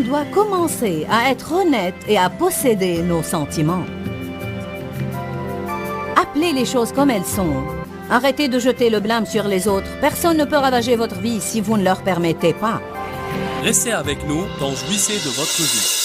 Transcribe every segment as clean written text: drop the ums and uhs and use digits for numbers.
doit commencer à être honnête et à posséder nos sentiments. Appelez les choses comme elles sont. Arrêtez de jeter le blâme sur les autres. Personne ne peut ravager votre vie si vous ne leur permettez pas. Restez avec nous dans Jouissez de votre vie.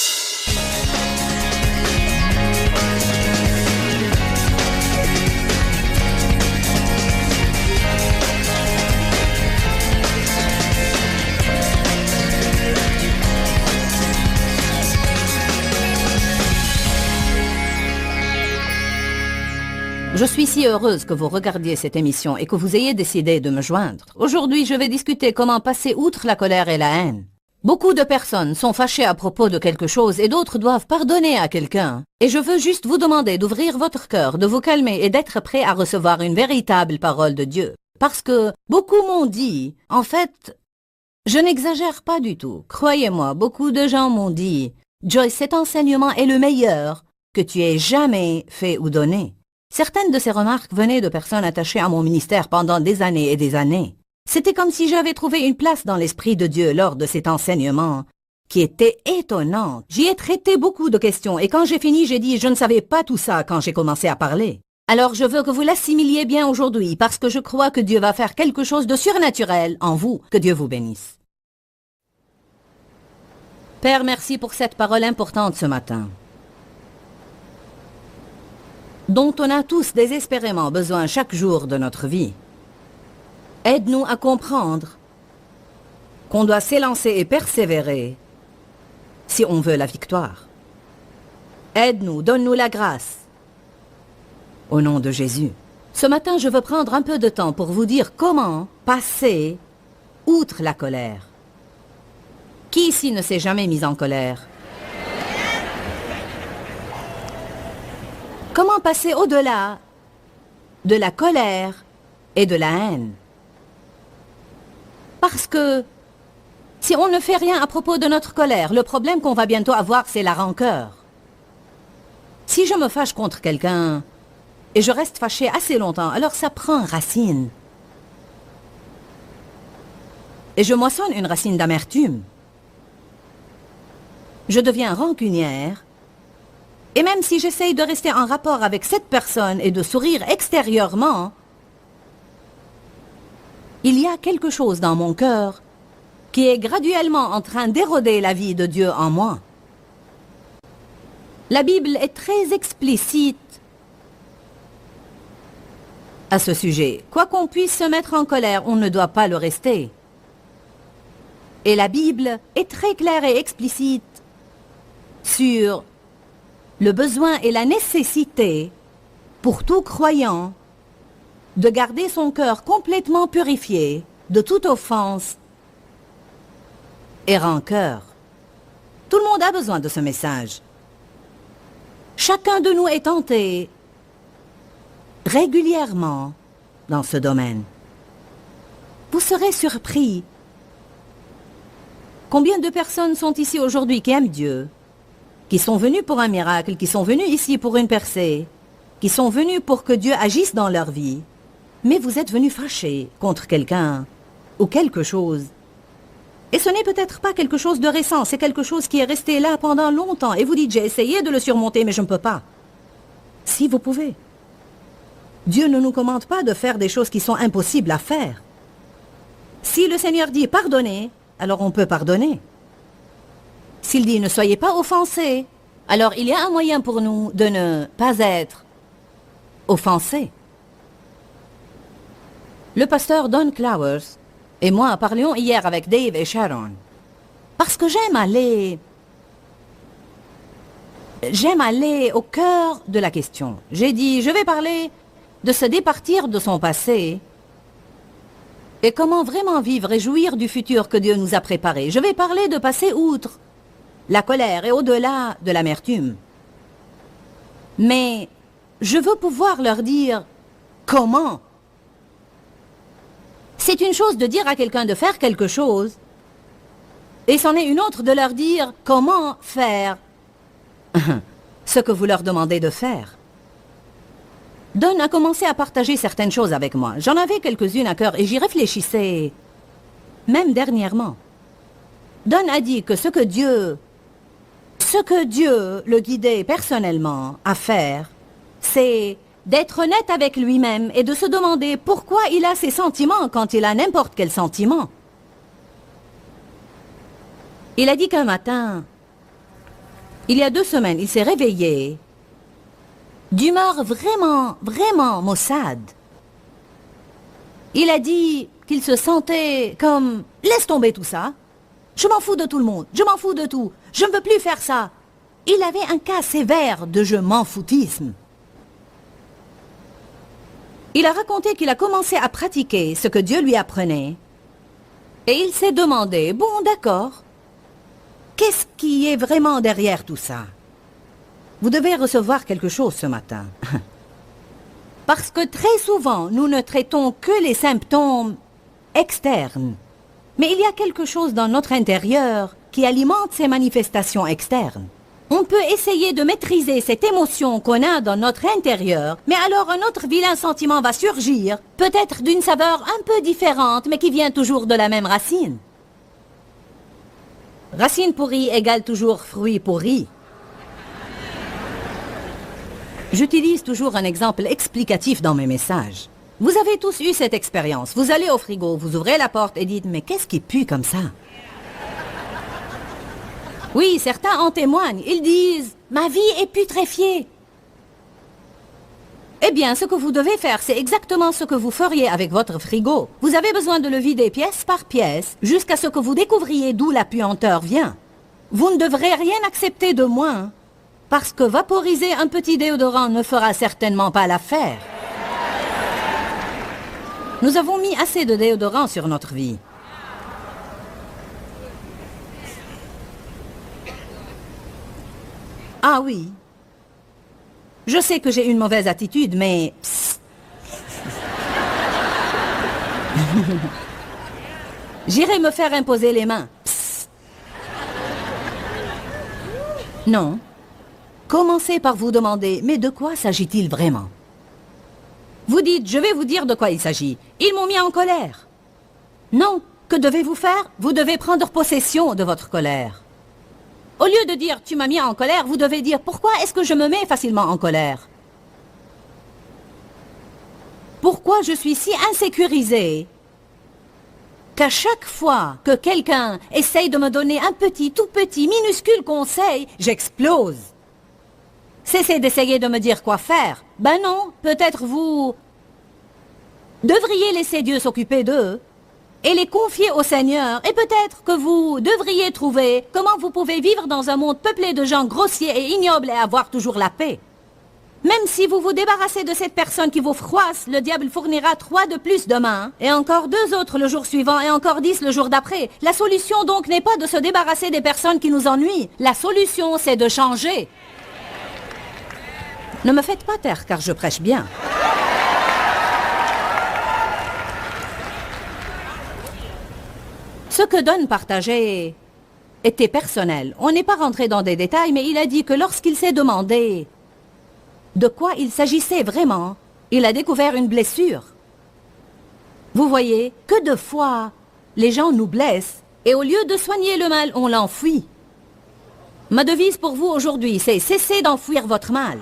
Je suis si heureuse que vous regardiez cette émission et que vous ayez décidé de me joindre. Aujourd'hui, je vais discuter comment passer outre la colère et la haine. Beaucoup de personnes sont fâchées à propos de quelque chose et d'autres doivent pardonner à quelqu'un. Et je veux juste vous demander d'ouvrir votre cœur, de vous calmer et d'être prêt à recevoir une véritable parole de Dieu. Parce que beaucoup m'ont dit, en fait, je n'exagère pas du tout. Croyez-moi, beaucoup de gens m'ont dit, Joyce, cet enseignement est le meilleur que tu aies jamais fait ou donné. Certaines de ces remarques venaient de personnes attachées à mon ministère pendant des années et des années. C'était comme si j'avais trouvé une place dans l'Esprit de Dieu lors de cet enseignement, qui était étonnant. J'y ai traité beaucoup de questions et quand j'ai fini, j'ai dit « je ne savais pas tout ça quand j'ai commencé à parler ». Alors je veux que vous l'assimiliez bien aujourd'hui parce que je crois que Dieu va faire quelque chose de surnaturel en vous. Que Dieu vous bénisse. Père, merci pour cette parole importante ce matin, dont on a tous désespérément besoin chaque jour de notre vie. Aide-nous à comprendre qu'on doit s'élancer et persévérer si on veut la victoire. Aide-nous, donne-nous la grâce. Au nom de Jésus. Ce matin, je veux prendre un peu de temps pour vous dire comment passer outre la colère. Qui ici ne s'est jamais mis en colère? Comment passer au-delà de la colère et de la haine? Parce que si on ne fait rien à propos de notre colère, le problème qu'on va bientôt avoir, c'est la rancœur. Si je me fâche contre quelqu'un et je reste fâché assez longtemps, alors ça prend racine. Et je moissonne une racine d'amertume. Je deviens rancunière. Et même si j'essaye de rester en rapport avec cette personne et de sourire extérieurement, il y a quelque chose dans mon cœur qui est graduellement en train d'éroder la vie de Dieu en moi. La Bible est très explicite à ce sujet. Quoi qu'on puisse se mettre en colère, on ne doit pas le rester. Et la Bible est très claire et explicite sur le besoin et la nécessité pour tout croyant de garder son cœur complètement purifié de toute offense et rancœur. Tout le monde a besoin de ce message. Chacun de nous est tenté régulièrement dans ce domaine. Vous serez surpris. Combien de personnes sont ici aujourd'hui qui aiment Dieu, qui sont venus pour un miracle, qui sont venus ici pour une percée, qui sont venus pour que Dieu agisse dans leur vie, mais vous êtes venus fâchés contre quelqu'un ou quelque chose. Et ce n'est peut-être pas quelque chose de récent, c'est quelque chose qui est resté là pendant longtemps. Et vous dites, j'ai essayé de le surmonter, mais je ne peux pas. Si vous pouvez. Dieu ne nous commande pas de faire des choses qui sont impossibles à faire. Si le Seigneur dit pardonnez, alors on peut pardonner. S'il dit ne soyez pas offensés, alors il y a un moyen pour nous de ne pas être offensés. Le pasteur Don Clowers et moi parlions hier avec Dave et Sharon. Parce que j'aime aller au cœur de la question. J'ai dit, je vais parler de se départir de son passé et comment vraiment vivre et jouir du futur que Dieu nous a préparé. Je vais parler de passer outre la colère et au-delà de l'amertume. Mais je veux pouvoir leur dire comment. C'est une chose de dire à quelqu'un de faire quelque chose, et c'en est une autre de leur dire comment faire ce que vous leur demandez de faire. Don a commencé à partager certaines choses avec moi. J'en avais quelques-unes à cœur et j'y réfléchissais, même dernièrement. Don a dit que ce que Dieu Ce que Dieu le guidait personnellement à faire, c'est d'être honnête avec lui-même et de se demander pourquoi il a ces sentiments quand il a n'importe quel sentiment. Il a dit qu'un matin, il y a 2 semaines, il s'est réveillé d'humeur vraiment maussade. Il a dit qu'il se sentait comme « Laisse tomber tout ça. Je m'en fous de tout le monde. Je m'en fous de tout. Je ne veux plus faire ça. » Il avait un cas sévère de « je m'en foutisme ». Il a raconté qu'il a commencé à pratiquer ce que Dieu lui apprenait. Et il s'est demandé « Bon, d'accord. Qu'est-ce qui est vraiment derrière tout ça? » Vous devez recevoir quelque chose ce matin. Parce que très souvent, nous ne traitons que les symptômes externes. Mais il y a quelque chose dans notre intérieur qui alimente ces manifestations externes. On peut essayer de maîtriser cette émotion qu'on a dans notre intérieur, mais alors un autre vilain sentiment va surgir, peut-être d'une saveur un peu différente, mais qui vient toujours de la même racine. Racine pourrie égale toujours fruit pourri. J'utilise toujours un exemple explicatif dans mes messages. Vous avez tous eu cette expérience. Vous allez au frigo, vous ouvrez la porte et dites « Mais qu'est-ce qui pue comme ça ?» Oui, certains en témoignent. Ils disent « Ma vie est putréfiée ». Eh bien, ce que vous devez faire, c'est exactement ce que vous feriez avec votre frigo. Vous avez besoin de le vider pièce par pièce jusqu'à ce que vous découvriez d'où la puanteur vient. Vous ne devrez rien accepter de moins, parce que vaporiser un petit déodorant ne fera certainement pas l'affaire. Nous avons mis assez de déodorant sur notre vie. Ah oui. Je sais que j'ai une mauvaise attitude, mais... J'irai me faire imposer les mains. Non. Commencez par vous demander, mais de quoi s'agit-il vraiment? Vous dites, je vais vous dire de quoi il s'agit. Ils m'ont mis en colère. Non, que devez-vous faire? Vous devez prendre possession de votre colère. Au lieu de dire, tu m'as mis en colère, vous devez dire, pourquoi est-ce que je me mets facilement en colère? Pourquoi je suis si insécurisée qu'à chaque fois que quelqu'un essaye de me donner un petit, tout petit, minuscule conseil, j'explose? Cessez d'essayer de me dire quoi faire. Ben non, peut-être vous devriez laisser Dieu s'occuper d'eux et les confier au Seigneur. Et peut-être que vous devriez trouver comment vous pouvez vivre dans un monde peuplé de gens grossiers et ignobles et avoir toujours la paix. Même si vous vous débarrassez de cette personne qui vous froisse, le diable fournira 3 de plus demain, et encore 2 autres le jour suivant, et encore 10 le jour d'après. La solution donc n'est pas de se débarrasser des personnes qui nous ennuient. La solution, c'est de changer. Ne me faites pas taire, car je prêche bien. Ce que Don partageait était personnel. On n'est pas rentré dans des détails, mais il a dit que lorsqu'il s'est demandé de quoi il s'agissait vraiment, il a découvert une blessure. Vous voyez, que de fois, les gens nous blessent, et au lieu de soigner le mal, on l'enfuit. Ma devise pour vous aujourd'hui, c'est « Cessez d'enfouir votre mal ».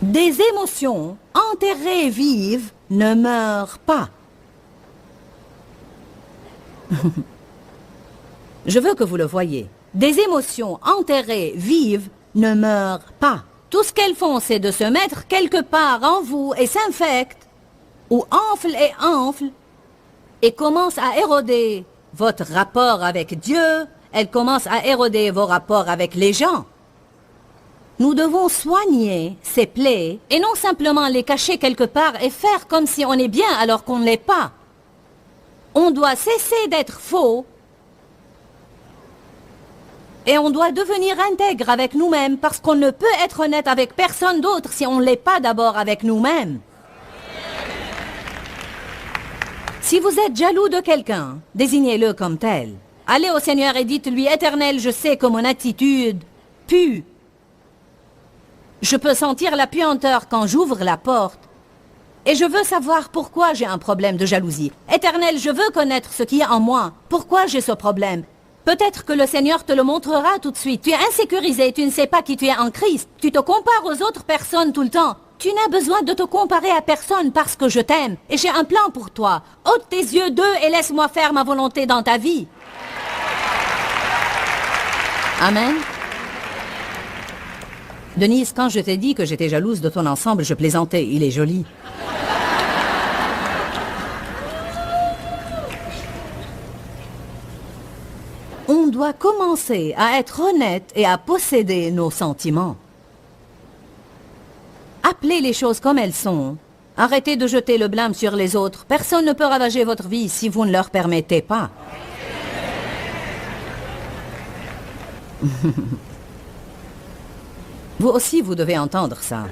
Des émotions enterrées vives ne meurent pas. Je veux que vous le voyiez. Des émotions enterrées vives ne meurent pas. Tout ce qu'elles font, c'est de se mettre quelque part en vous et s'infectent, ou enflent, et commencent à éroder votre rapport avec Dieu. Elles commencent à éroder vos rapports avec les gens. Nous devons soigner ces plaies et non simplement les cacher quelque part et faire comme si on est bien alors qu'on ne l'est pas. On doit cesser d'être faux et on doit devenir intègre avec nous-mêmes parce qu'on ne peut être honnête avec personne d'autre si on ne l'est pas d'abord avec nous-mêmes. Si vous êtes jaloux de quelqu'un, désignez-le comme tel. Allez au Seigneur et dites-lui, Éternel, je sais que mon attitude pue. Je peux sentir la puanteur quand j'ouvre la porte. Et je veux savoir pourquoi j'ai un problème de jalousie. Éternel, je veux connaître ce qui est en moi. Pourquoi j'ai ce problème? Peut-être que le Seigneur te le montrera tout de suite. Tu es insécurisé, tu ne sais pas qui tu es en Christ. Tu te compares aux autres personnes tout le temps. Tu n'as besoin de te comparer à personne parce que je t'aime. Et j'ai un plan pour toi. Ôte tes yeux d'eux et laisse-moi faire ma volonté dans ta vie. Amen. Denise, quand je t'ai dit que j'étais jalouse de ton ensemble, je plaisantais. Il est joli. On doit commencer à être honnête et à posséder nos sentiments. Appelez les choses comme elles sont. Arrêtez de jeter le blâme sur les autres. Personne ne peut ravager votre vie si vous ne leur permettez pas. Vous aussi, vous devez entendre ça.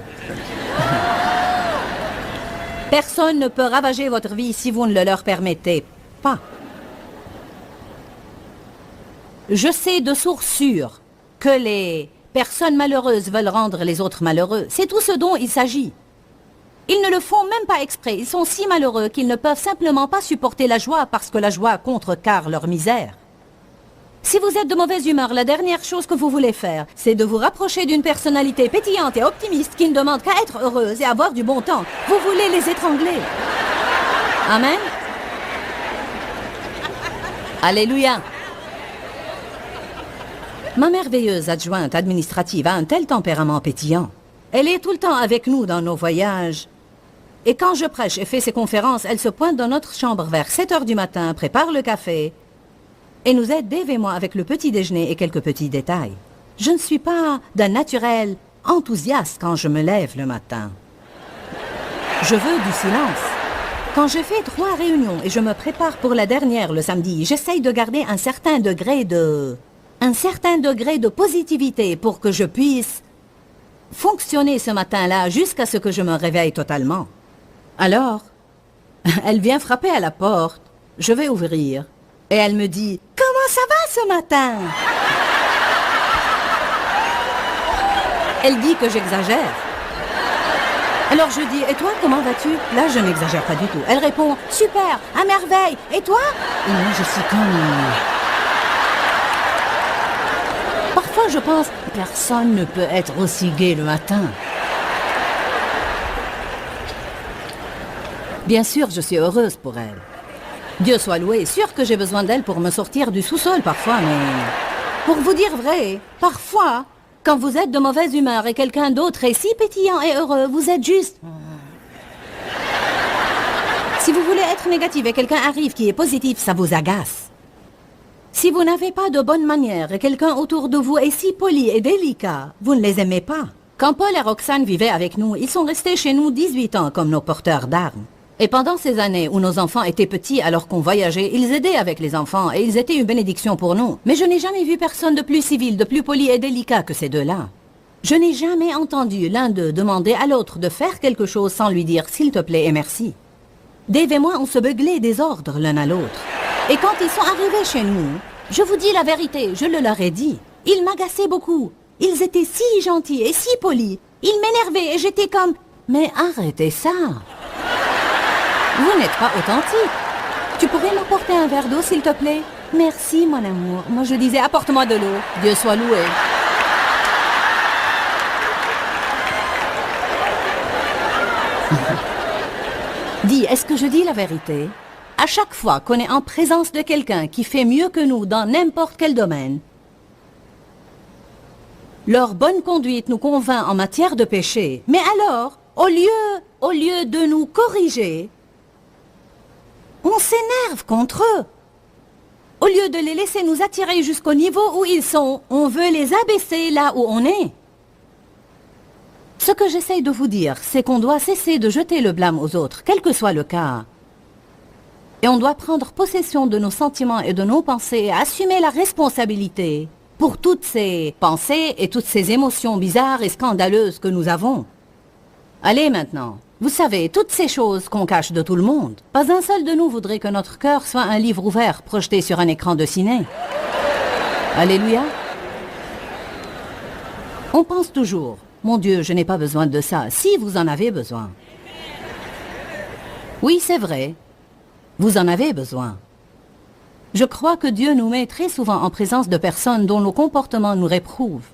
Personne ne peut ravager votre vie si vous ne le leur permettez pas. Je sais de source sûre que les personnes malheureuses veulent rendre les autres malheureux. C'est tout ce dont il s'agit. Ils ne le font même pas exprès. Ils sont si malheureux qu'ils ne peuvent simplement pas supporter la joie parce que la joie contrecarre leur misère. Si vous êtes de mauvaise humeur, la dernière chose que vous voulez faire, c'est de vous rapprocher d'une personnalité pétillante et optimiste qui ne demande qu'à être heureuse et avoir du bon temps. Vous voulez les étrangler. Amen. Alléluia. Ma merveilleuse adjointe administrative a un tel tempérament pétillant. Elle est tout le temps avec nous dans nos voyages. Et quand je prêche et fais ses conférences, elle se pointe dans notre chambre vers 7 heures du matin, prépare le café et nous aide Dave et moi avec le petit déjeuner et quelques petits détails. Je ne suis pas d'un naturel enthousiaste quand je me lève le matin. Je veux du silence. Quand je fais 3 réunions et je me prépare pour la dernière le samedi, j'essaye de garder un certain degré de positivité pour que je puisse fonctionner ce matin-là jusqu'à ce que je me réveille totalement. Alors, elle vient frapper à la porte, je vais ouvrir, et elle me dit « Comment ça va ce matin ?» Elle dit que j'exagère. Alors je dis « Et toi, comment vas-tu ?» Là, je n'exagère pas du tout. Elle répond « Super, à merveille, et toi ?» Et moi, je suis comme... Parfois, je pense, personne ne peut être aussi gai le matin. Bien sûr, je suis heureuse pour elle. Dieu soit loué, sûr que j'ai besoin d'elle pour me sortir du sous-sol parfois, mais... Pour vous dire vrai, parfois, quand vous êtes de mauvaise humeur et quelqu'un d'autre est si pétillant et heureux, vous êtes juste... Si vous voulez être négatif et quelqu'un arrive qui est positif, ça vous agace. Si vous n'avez pas de bonnes manières et quelqu'un autour de vous est si poli et délicat, vous ne les aimez pas. Quand Paul et Roxane vivaient avec nous, ils sont restés chez nous 18 ans comme nos porteurs d'armes. Et pendant ces années où nos enfants étaient petits alors qu'on voyageait, ils aidaient avec les enfants et ils étaient une bénédiction pour nous. Mais je n'ai jamais vu personne de plus civil, de plus poli et délicat que ces deux-là. Je n'ai jamais entendu l'un d'eux demander à l'autre de faire quelque chose sans lui dire « s'il te plaît et merci ». Dave et moi, on se beuglait des ordres l'un à l'autre. Et quand ils sont arrivés chez nous, je vous dis la vérité, je le leur ai dit. Ils m'agaçaient beaucoup. Ils étaient si gentils et si polis. Ils m'énervaient et j'étais comme « mais arrêtez ça !» Vous n'êtes pas authentique. Tu pourrais m'apporter un verre d'eau, s'il te plaît? Merci, mon amour. Moi, je disais, apporte-moi de l'eau. Dieu soit loué. Dis, est-ce que je dis la vérité? À chaque fois qu'on est en présence de quelqu'un qui fait mieux que nous dans n'importe quel domaine, leur bonne conduite nous convainc en matière de péché. Mais alors, au lieu de nous corriger, on s'énerve contre eux. Au lieu de les laisser nous attirer jusqu'au niveau où ils sont, on veut les abaisser là où on est. Ce que j'essaye de vous dire, c'est qu'on doit cesser de jeter le blâme aux autres, quel que soit le cas. Et on doit prendre possession de nos sentiments et de nos pensées et assumer la responsabilité pour toutes ces pensées et toutes ces émotions bizarres et scandaleuses que nous avons. Allez maintenant. Vous savez, toutes ces choses qu'on cache de tout le monde. Pas un seul de nous voudrait que notre cœur soit un livre ouvert projeté sur un écran de ciné. Alléluia. On pense toujours, mon Dieu, je n'ai pas besoin de ça, si vous en avez besoin. Oui, c'est vrai. Vous en avez besoin. Je crois que Dieu nous met très souvent en présence de personnes dont nos comportements nous réprouvent.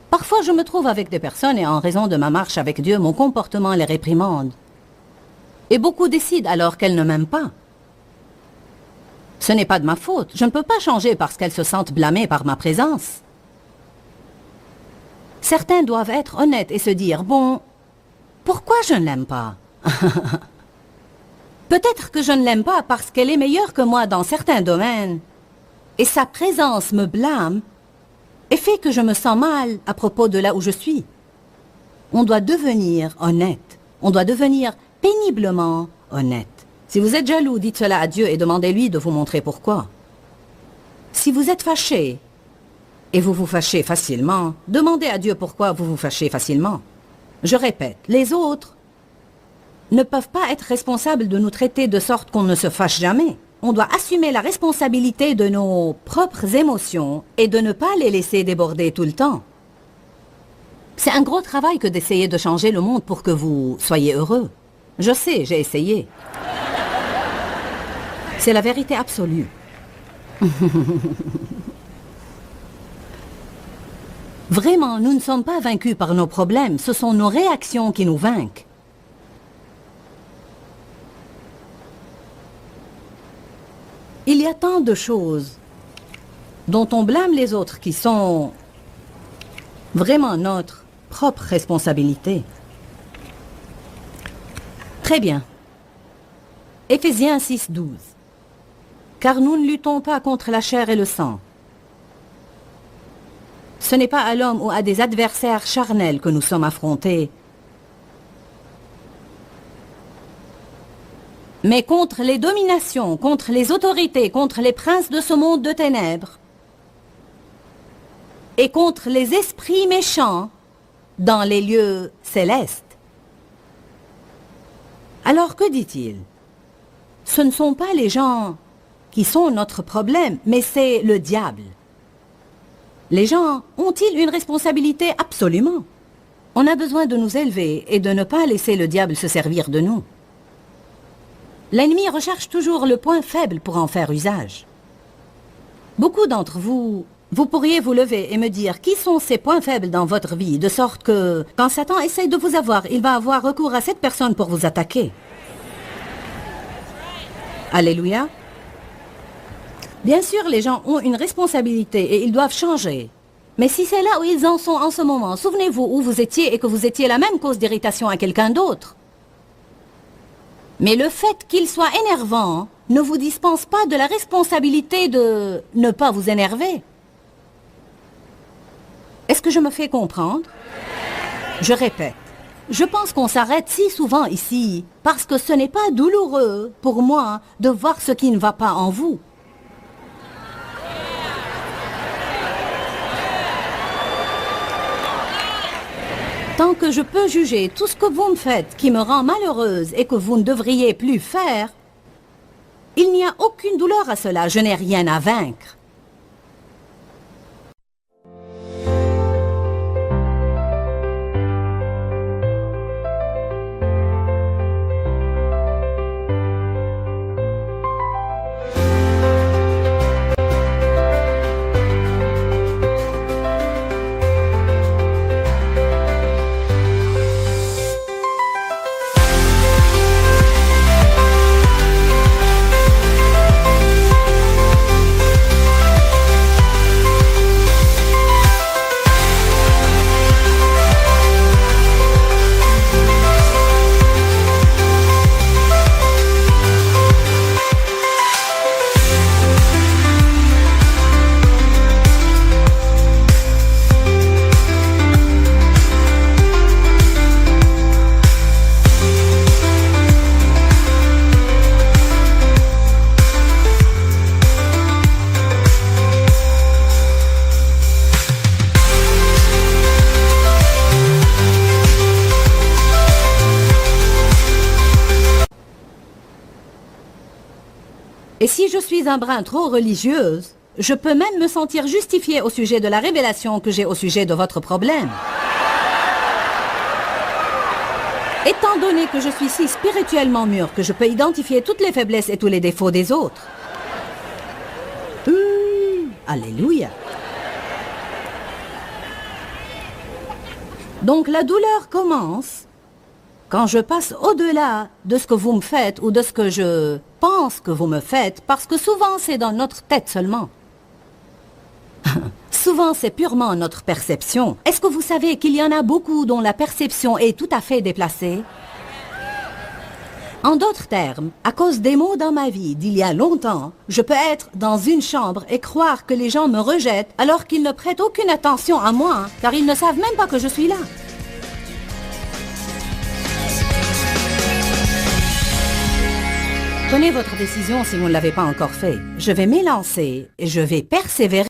Parfois, je me trouve avec des personnes et en raison de ma marche avec Dieu, mon comportement les réprimande. Et beaucoup décident alors qu'elles ne m'aiment pas. Ce n'est pas de ma faute. Je ne peux pas changer parce qu'elles se sentent blâmées par ma présence. Certains doivent être honnêtes et se dire, bon, pourquoi je ne l'aime pas? Peut-être que je ne l'aime pas parce qu'elle est meilleure que moi dans certains domaines. Et sa présence me blâme et fait que je me sens mal à propos de là où je suis. On doit devenir honnête. On doit devenir péniblement honnête. Si vous êtes jaloux, dites cela à Dieu et demandez-lui de vous montrer pourquoi. Si vous êtes fâché et vous vous fâchez facilement, demandez à Dieu pourquoi vous vous fâchez facilement. Je répète, les autres ne peuvent pas être responsables de nous traiter de sorte qu'on ne se fâche jamais. On doit assumer la responsabilité de nos propres émotions et de ne pas les laisser déborder tout le temps. C'est un gros travail que d'essayer de changer le monde pour que vous soyez heureux. Je sais, j'ai essayé. C'est la vérité absolue. Vraiment, nous ne sommes pas vaincus par nos problèmes, ce sont nos réactions qui nous vainquent. Il y a tant de choses dont on blâme les autres qui sont vraiment notre propre responsabilité. Très bien. Éphésiens 6:12. Car nous ne luttons pas contre la chair et le sang. Ce n'est pas à l'homme ou à des adversaires charnels que nous sommes affrontés, mais contre les dominations, contre les autorités, contre les princes de ce monde de ténèbres et contre les esprits méchants dans les lieux célestes. Alors que dit-il? Ce ne sont pas les gens qui sont notre problème, mais c'est le diable. Les gens ont-ils une responsabilité? Absolument. On a besoin de nous élever et de ne pas laisser le diable se servir de nous. L'ennemi recherche toujours le point faible pour en faire usage. Beaucoup d'entre vous, vous pourriez vous lever et me dire qui sont ces points faibles dans votre vie, de sorte que, quand Satan essaye de vous avoir, il va avoir recours à cette personne pour vous attaquer. Alléluia. Bien sûr, les gens ont une responsabilité et ils doivent changer. Mais si c'est là où ils en sont en ce moment, souvenez-vous où vous étiez et que vous étiez la même cause d'irritation à quelqu'un d'autre. Mais le fait qu'il soit énervant ne vous dispense pas de la responsabilité de ne pas vous énerver. Est-ce que je me fais comprendre? Je répète, je pense qu'on s'arrête si souvent ici parce que ce n'est pas douloureux pour moi de voir ce qui ne va pas en vous. Tant que je peux juger tout ce que vous me faites qui me rend malheureuse et que vous ne devriez plus faire, il n'y a aucune douleur à cela, je n'ai rien à vaincre. Et si je suis un brin trop religieuse, je peux même me sentir justifiée au sujet de la révélation que j'ai au sujet de votre problème. Étant donné que je suis si spirituellement mûr que je peux identifier toutes les faiblesses et tous les défauts des autres. Alléluia. Donc la douleur commence quand je passe au-delà de ce que vous me faites ou de ce que je pense que vous me faites, parce que souvent c'est dans notre tête seulement. Souvent c'est purement notre perception. Est-ce que vous savez qu'il y en a beaucoup dont la perception est tout à fait déplacée? En d'autres termes, à cause des mots dans ma vie d'il y a longtemps, je peux être dans une chambre et croire que les gens me rejettent alors qu'ils ne prêtent aucune attention à moi, car ils ne savent même pas que je suis là. Prenez votre décision si vous ne l'avez pas encore fait. Je vais m'élancer et je vais persévérer.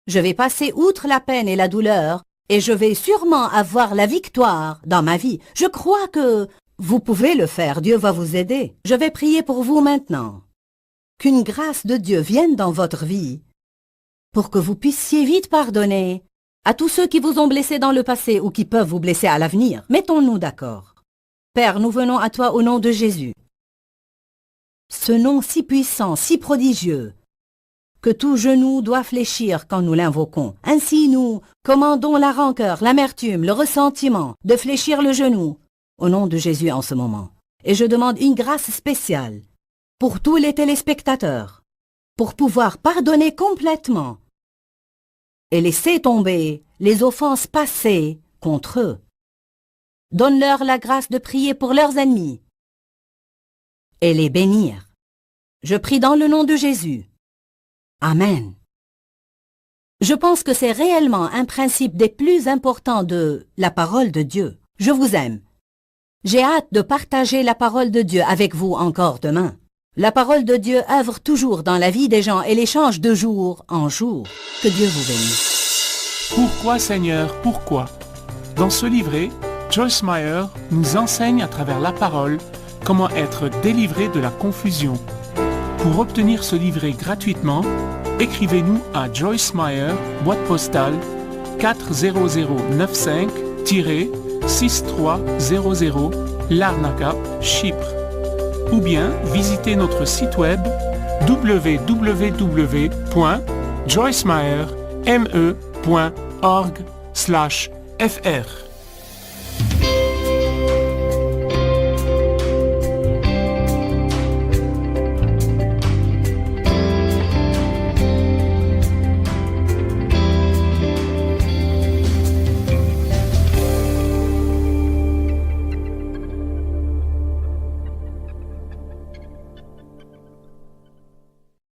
Je vais passer outre la peine et la douleur et je vais sûrement avoir la victoire dans ma vie. Je crois que vous pouvez le faire. Dieu va vous aider. Je vais prier pour vous maintenant. Qu'une grâce de Dieu vienne dans votre vie pour que vous puissiez vite pardonner à tous ceux qui vous ont blessé dans le passé ou qui peuvent vous blesser à l'avenir. Mettons-nous d'accord. Père, nous venons à toi au nom de Jésus. Ce nom si puissant, si prodigieux, que tout genou doit fléchir quand nous l'invoquons. Ainsi nous commandons la rancœur, l'amertume, le ressentiment, de fléchir le genou, au nom de Jésus en ce moment. Et je demande une grâce spéciale pour tous les téléspectateurs, pour pouvoir pardonner complètement et laisser tomber les offenses passées contre eux. Donne-leur la grâce de prier pour leurs ennemis et les bénir. Je prie dans le nom de Jésus. Amen. Je pense que c'est réellement un principe des plus importants de la parole de Dieu. Je vous aime. J'ai hâte de partager la parole de Dieu avec vous encore demain. La parole de Dieu œuvre toujours dans la vie des gens et les change de jour en jour. Que Dieu vous bénisse. Pourquoi Seigneur, pourquoi? Dans ce livret, Joyce Meyer nous enseigne à travers la parole comment être délivré de la confusion. Pour obtenir ce livret gratuitement, écrivez-nous à Joyce Meyer, boîte postale 40095-6300, Larnaca, Chypre. Ou bien visitez notre site web www.joycemeyer.org/fr.